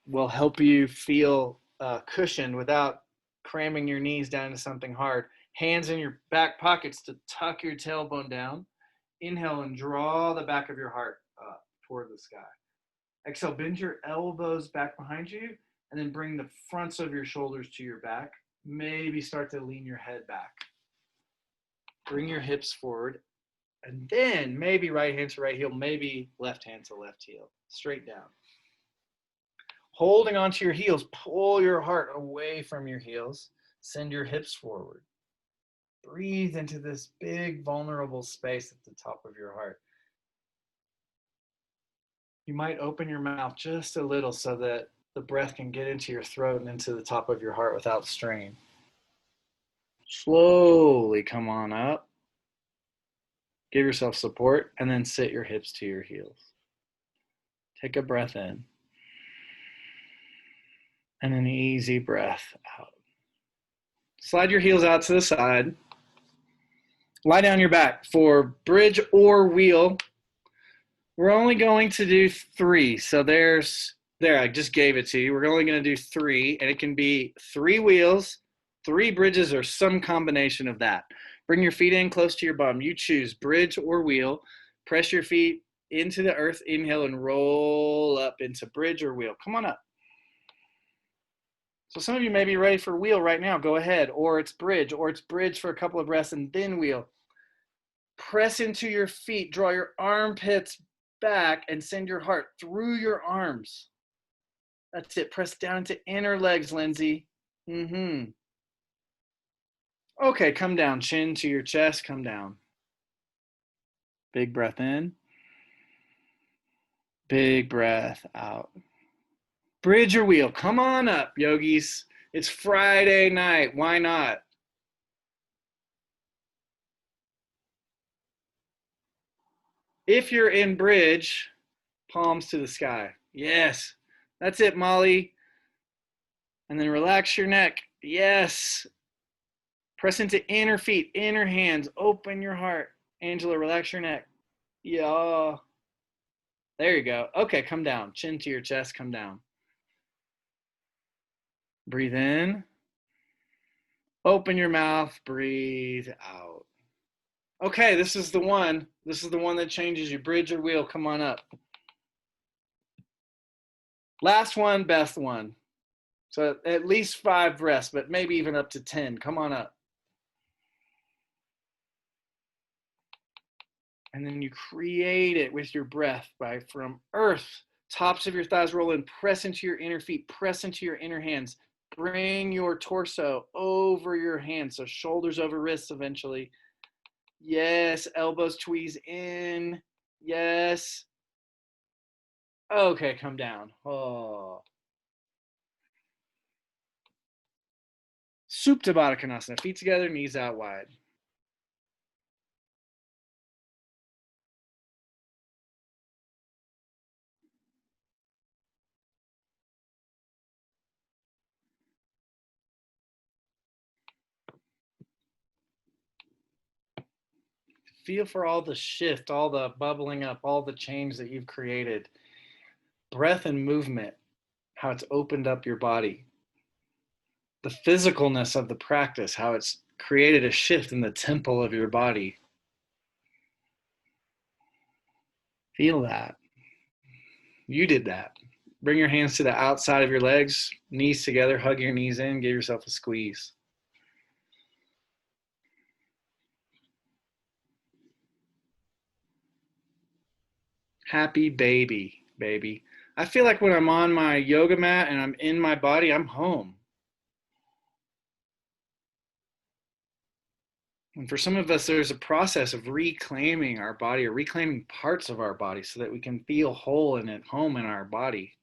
Speaker 1: will help you feel cushioned without cramming your knees down to something hard. Hands in your back pockets to tuck your tailbone down. Inhale and draw the back of your heart up toward the sky. Exhale, bend your elbows back behind you and then bring the fronts of your shoulders to your back. Maybe start to lean your head back. Bring your hips forward and then maybe right hand to right heel, maybe left hand to left heel, straight down. Holding onto your heels, pull your heart away from your heels. Send your hips forward. Breathe into this big vulnerable space at the top of your heart. You might open your mouth just a little so that the breath can get into your throat and into the top of your heart without strain. Slowly come on up. Give yourself support and then sit your hips to your heels. Take a breath in. And an easy breath out. Slide your heels out to the side. Lie down your back for bridge or wheel. We're only going to do 3. So there, I just gave it to you. We're only going to do 3, and it can be 3 wheels, 3 bridges, or some combination of that. Bring your feet in close to your bum. You choose bridge or wheel. Press your feet into the earth. Inhale and roll up into bridge or wheel. Come on up. So some of you may be ready for wheel right now. Go ahead. Or it's bridge for a couple of breaths and then wheel. Press into your feet. Draw your armpits back and send your heart through your arms. That's it. Press down to inner legs, Lindsay. Okay, come down. Chin to your chest. Come down. Big breath in. Big breath out. Bridge or wheel. Come on up, yogis. It's Friday night. Why not? If you're in bridge, palms to the sky. Yes. That's it, Molly. And then relax your neck. Yes. Press into inner feet, inner hands. Open your heart. Angela, relax your neck. Yeah. There you go. Okay, come down. Chin to your chest. Come down. Breathe in. Open your mouth. Breathe out. Okay, this is the one. This is the one that changes you. Bridge or wheel. Come on up. Last one, best one. So at least 5 breaths, but maybe even up to 10. Come on up. And then you create it with your breath from earth, tops of your thighs roll in, press into your inner feet, press into your inner hands. Bring your torso over your hands, so shoulders over wrists eventually. Yes, elbows tweeze in. Yes. Okay, come down. Oh. Supta Baddha Konasana, feet together, knees out wide. Feel for all the shift, all the bubbling up, all the change that you've created. Breath and movement, how it's opened up your body. The physicalness of the practice, how it's created a shift in the tempo of your body. Feel that. You did that. Bring your hands to the outside of your legs, knees together, hug your knees in, give yourself a squeeze. Happy baby, baby. I feel like when I'm on my yoga mat and I'm in my body, I'm home. And for some of us, there's a process of reclaiming our body or reclaiming parts of our body so that we can feel whole and at home in our body.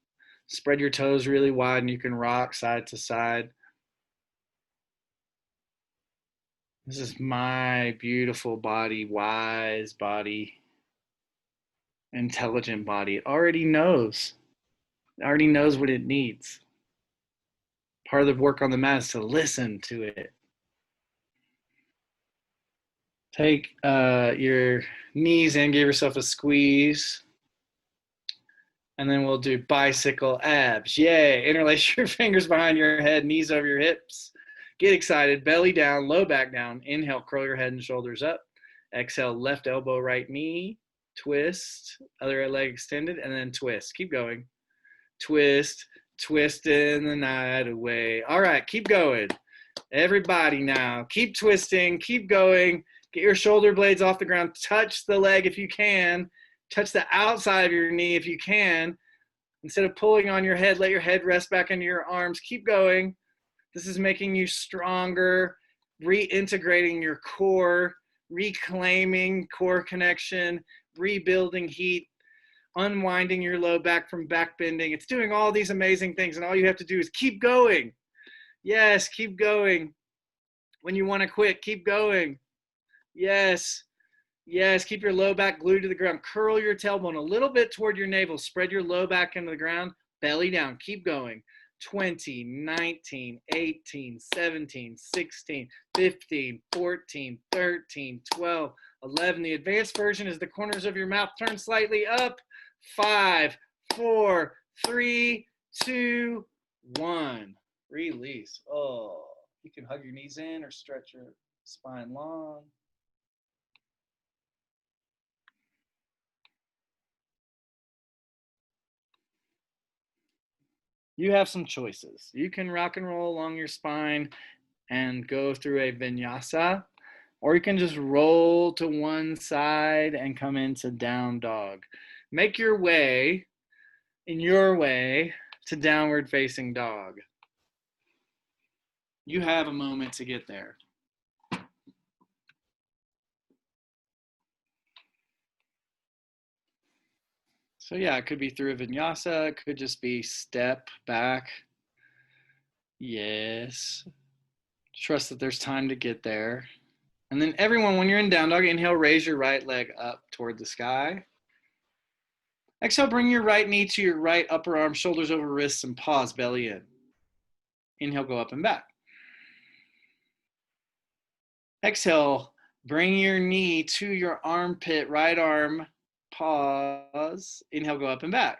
Speaker 1: Spread your toes really wide and you can rock side to side. This is my beautiful body, wise body, intelligent body. It already knows. It already knows what it needs. Part of the work on the mat is to listen to it. Take your knees in, give yourself a squeeze. And then we'll do bicycle abs. Yay. Interlace your fingers behind your head, knees over your hips. Get excited. Belly down, low back down. Inhale, curl your head and shoulders up. Exhale, left elbow, right knee. Twist, other leg extended, and then twist. Keep going. Twist, twisting the night away. All right, keep going. Everybody now, keep twisting, keep going. Get your shoulder blades off the ground. Touch the leg if you can. Touch the outside of your knee if you can. Instead of pulling on your head, let your head rest back into your arms. Keep going. This is making you stronger, reintegrating your core, reclaiming core connection, rebuilding heat, unwinding your low back from back bending. It's doing all these amazing things, and all you have to do is keep going. Yes, keep going. When you want to quit, keep going. Yes. Yes, keep your low back glued to the ground. Curl your tailbone a little bit toward your navel. Spread your low back into the ground. Belly down. Keep going. 20, 19, 18, 17, 16, 15, 14, 13, 12, 11. The advanced version is the corners of your mouth turn slightly up. 5, 4, 3, 2, 1. Release. Oh, you can hug your knees in or stretch your spine long. You have some choices. You can rock and roll along your spine and go through a vinyasa, or you can just roll to one side and come into down dog. Make your way in your way to downward facing dog. You have a moment to get there. So yeah, it could be through a vinyasa, it could just be step back. Yes. Trust that there's time to get there. And then everyone, when you're in down dog, inhale, raise your right leg up toward the sky. Exhale, bring your right knee to your right upper arm, shoulders over wrists, and pause, belly in. Inhale, go up and back. Exhale, bring your knee to your armpit, right arm, pause. Inhale, go up and back.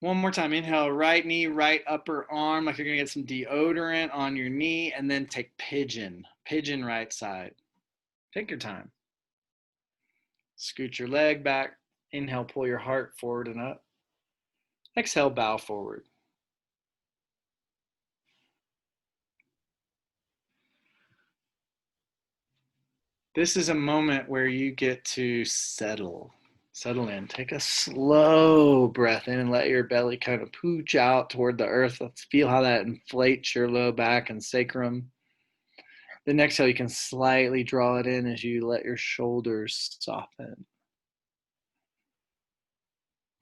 Speaker 1: One more time. Inhale, right knee, right upper arm, like you're gonna get some deodorant on your knee, and then take pigeon. Pigeon right side. Take your time. Scoot your leg back. Inhale, pull your heart forward and up. Exhale, bow forward. This is a moment where you get to settle in. Take a slow breath in and let your belly kind of pooch out toward the earth. Let's feel how that inflates your low back and sacrum. Then exhale, you can slightly draw it in as you let your shoulders soften.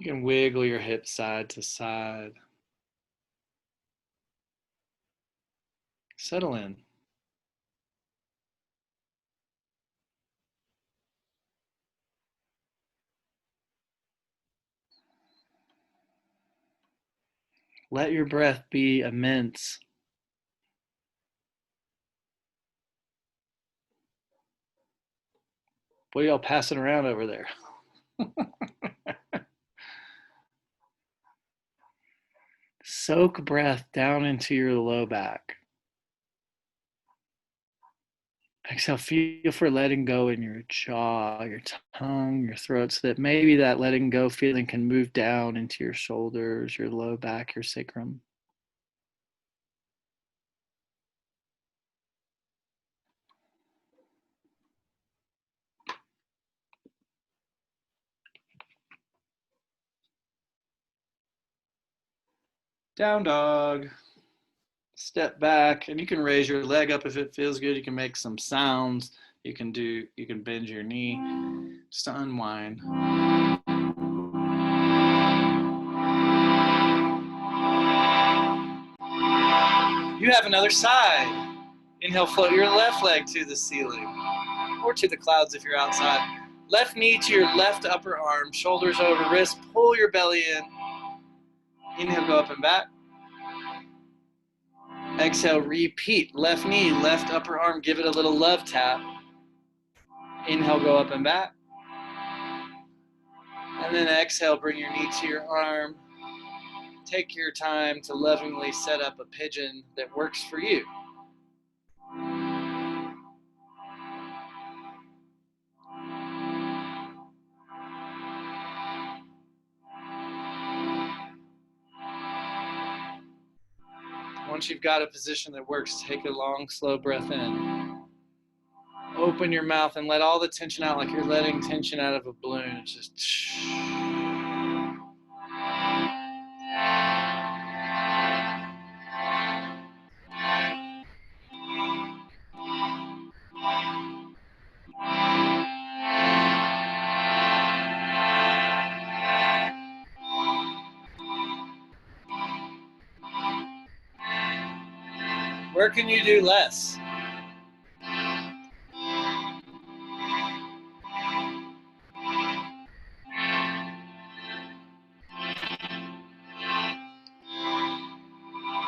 Speaker 1: You can wiggle your hips side to side. Settle in. Let your breath be immense. What are y'all passing around over there? Soak breath down into your low back. Exhale, feel for letting go in your jaw, your tongue, your throat, so that maybe that letting go feeling can move down into your shoulders, your low back, your sacrum. Down dog. Step back, and you can raise your leg up if it feels good. You can make some sounds. You can bend your knee just to unwind. You have another side. Inhale, float your left leg to the ceiling or to the clouds if you're outside. Left knee to your left upper arm, shoulders over wrist. Pull your belly in. Inhale, go up and back. Exhale, repeat. Left knee, left upper arm. Give it a little love tap. Inhale, go up and back. And then exhale, bring your knee to your arm. Take your time to lovingly set up a pigeon that works for you. Once you've got a position that works, take a long, slow breath in. Open your mouth and let all the tension out like you're letting tension out of a balloon. It's just... Where can you do less?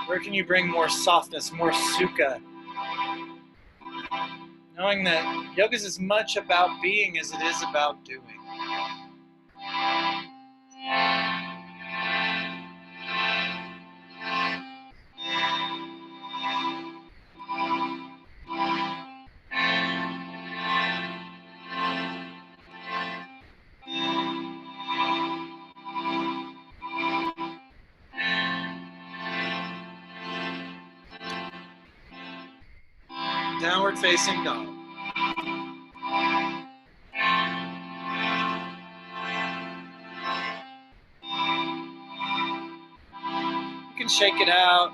Speaker 1: Where can you bring more softness, more sukha? Knowing that yoga is as much about being as it is about doing. Downward facing dog. You can shake it out,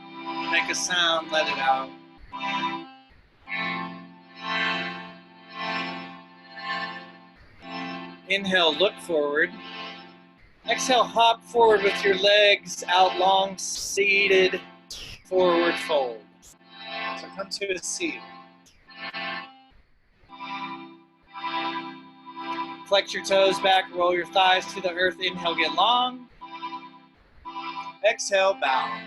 Speaker 1: make a sound, let it out. Inhale, look forward. Exhale, hop forward with your legs out long, seated, forward fold. So come to a seat. Flex your toes back, roll your thighs to the earth. Inhale, get long. Exhale, bow.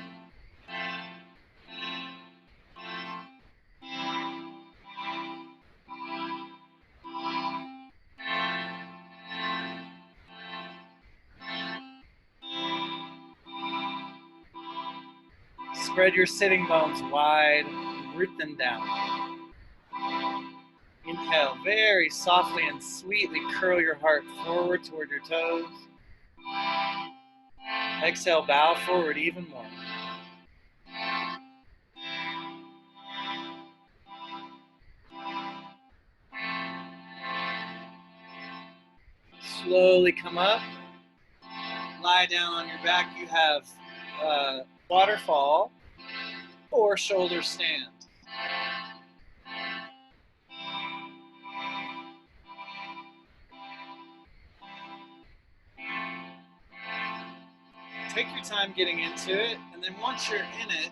Speaker 1: Spread your sitting bones wide, root them down. Inhale, very softly and sweetly curl your heart forward toward your toes. Exhale, bow forward even more. Slowly come up. Lie down on your back. You have waterfall or shoulder stand. Take your time getting into it, and then once you're in it,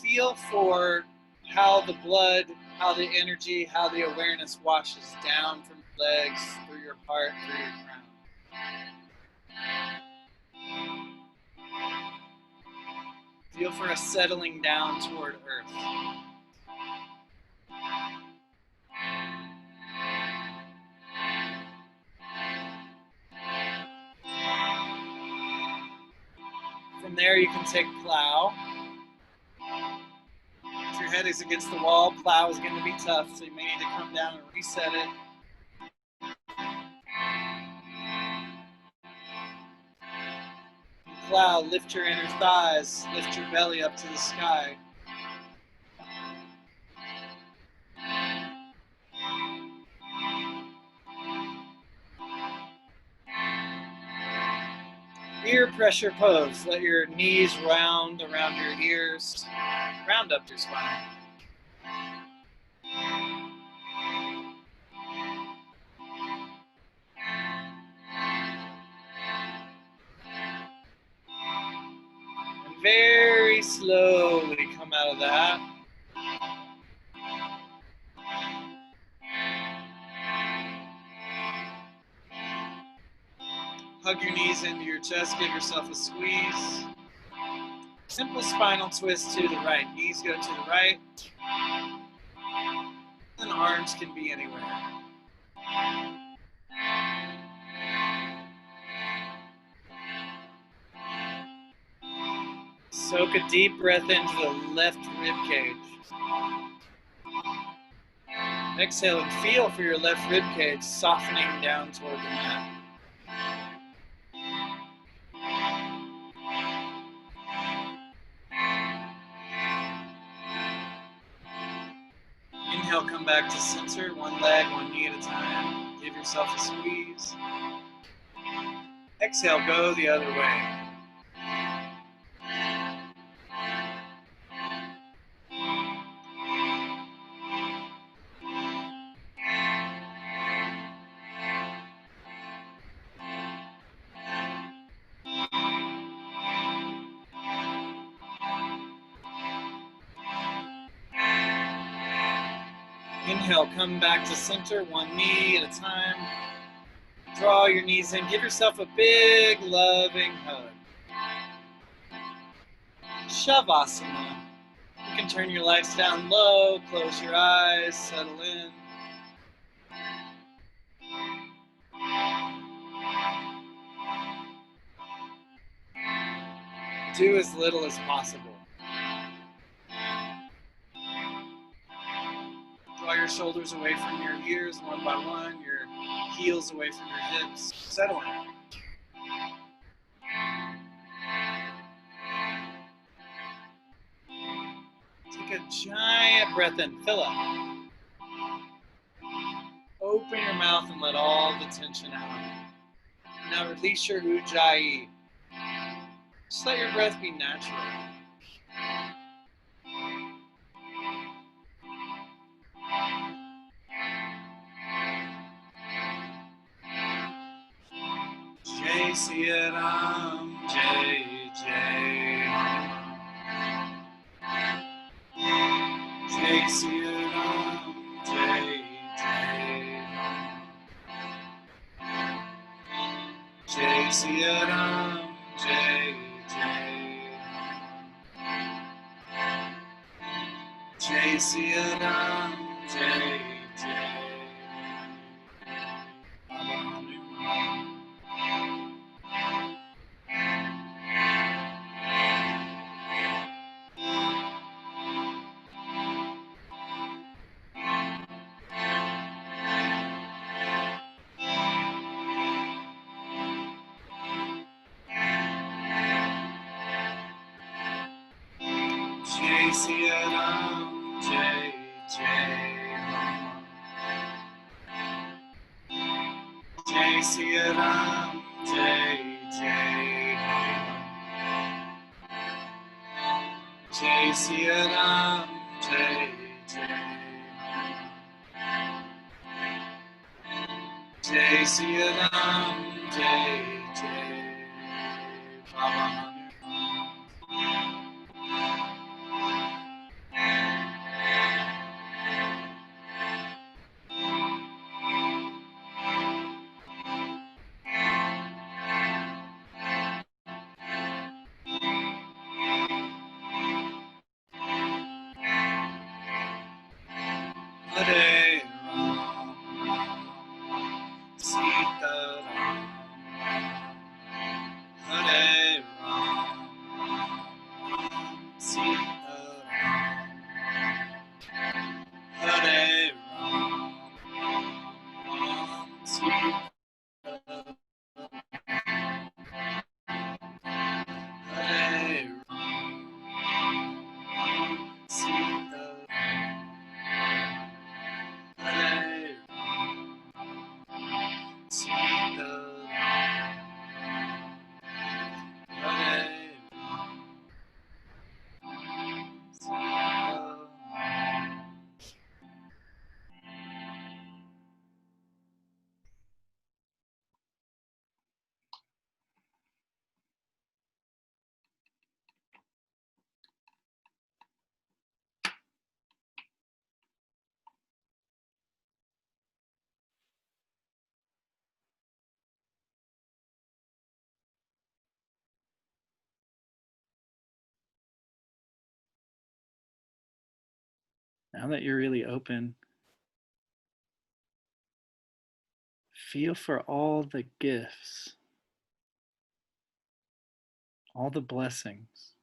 Speaker 1: feel for how the blood, how the energy, how the awareness washes down from your legs, through your heart, through your crown. Feel for a settling down toward earth. From there, you can take plow. If your head is against the wall, plow is going to be tough, so you may need to come down and reset it. Plow, lift your inner thighs, lift your belly up to the sky. Ear pressure pose. Let your knees round around your ears. Round up your spine. And very slowly come out of that. Hug your knees into your chest, give yourself a squeeze. Simple spinal twist to the right. Knees go to the right. And arms can be anywhere. Soak a deep breath into the left rib cage. Exhale and feel for your left rib cage softening down toward the mat. Inhale, come back to center, one leg, one knee at a time. Give yourself a squeeze. Exhale, go the other way. Inhale, come back to center, one knee at a time. Draw your knees in, give yourself a big, loving hug. Shavasana. You can turn your lights down low, close your eyes, settle in. Do as little as possible. Draw your shoulders away from your ears one by one, your heels away from your hips. Settle in. Take a Giant breath in, fill up. Open your mouth and let all the tension out. Now release your ujjayi. Just let your breath be natural. Jai Siya Ram, Jai Jai. Jai Siya Ram, Jai Jai. Jai Siya Ram, Jai Jai. Jai Siya Ram, Jai Jai. Jai Siya Ram, Jai Jai. Jai Siya Ram, Jai Jai. Jai Siya Ram, Jai Jai. Jai Siya Ram, Jai Jai. Baba. Hare Ram, Sita Ram, Hare Ram, Sita Ram, Hare Ram, Sita Ram, Hare Ram, Sita Ram, Hare Ram, Sita Ram, Hare Now that you're really open, feel for all the gifts, all the blessings,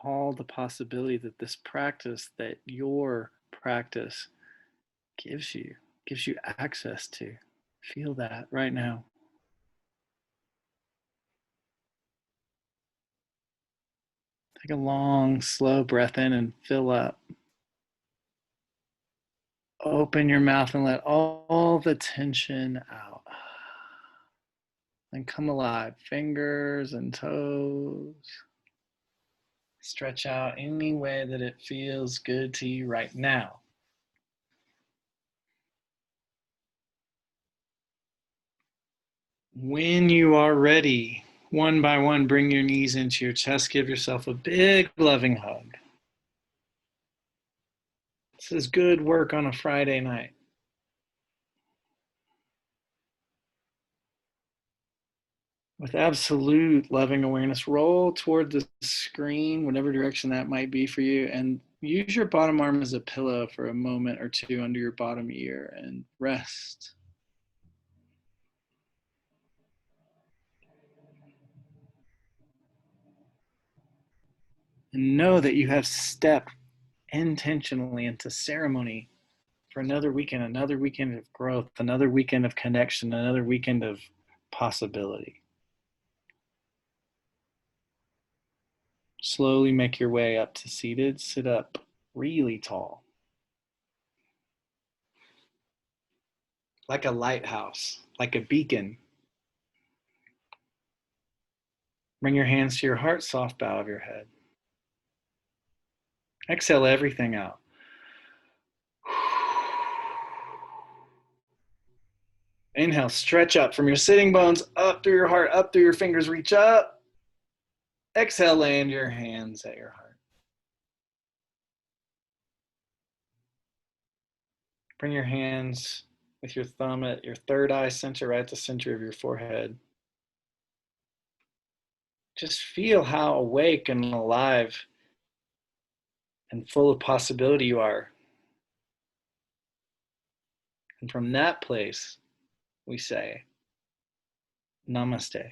Speaker 1: all the possibility that this practice, that your practice gives you access to. Feel that right now. Take a long, slow breath in and fill up. Open your mouth and let all the tension out. And come alive, fingers and toes. Stretch out any way that it feels good to you right now. When you are ready, one by one, bring your knees into your chest. Give yourself a big, loving hug. This is good work on a Friday night. With absolute loving awareness, roll toward the screen, whatever direction that might be for you, and use your bottom arm as a pillow for a moment or two under your bottom ear and rest. And know that you have stepped intentionally into ceremony for another weekend of growth, another weekend of connection, another weekend of possibility. Slowly make your way up to seated. Sit up really tall, like a lighthouse, like a beacon. Bring your hands to your heart, soft bow of your head. Exhale everything out. Inhale, stretch up from your sitting bones, up through your heart, up through your fingers, reach up. Exhale, land your hands at your heart. Bring your hands with your thumb at your third eye center, right at the center of your forehead. Just feel how awake and alive and full of possibility you are. And from that place, we say, Namaste.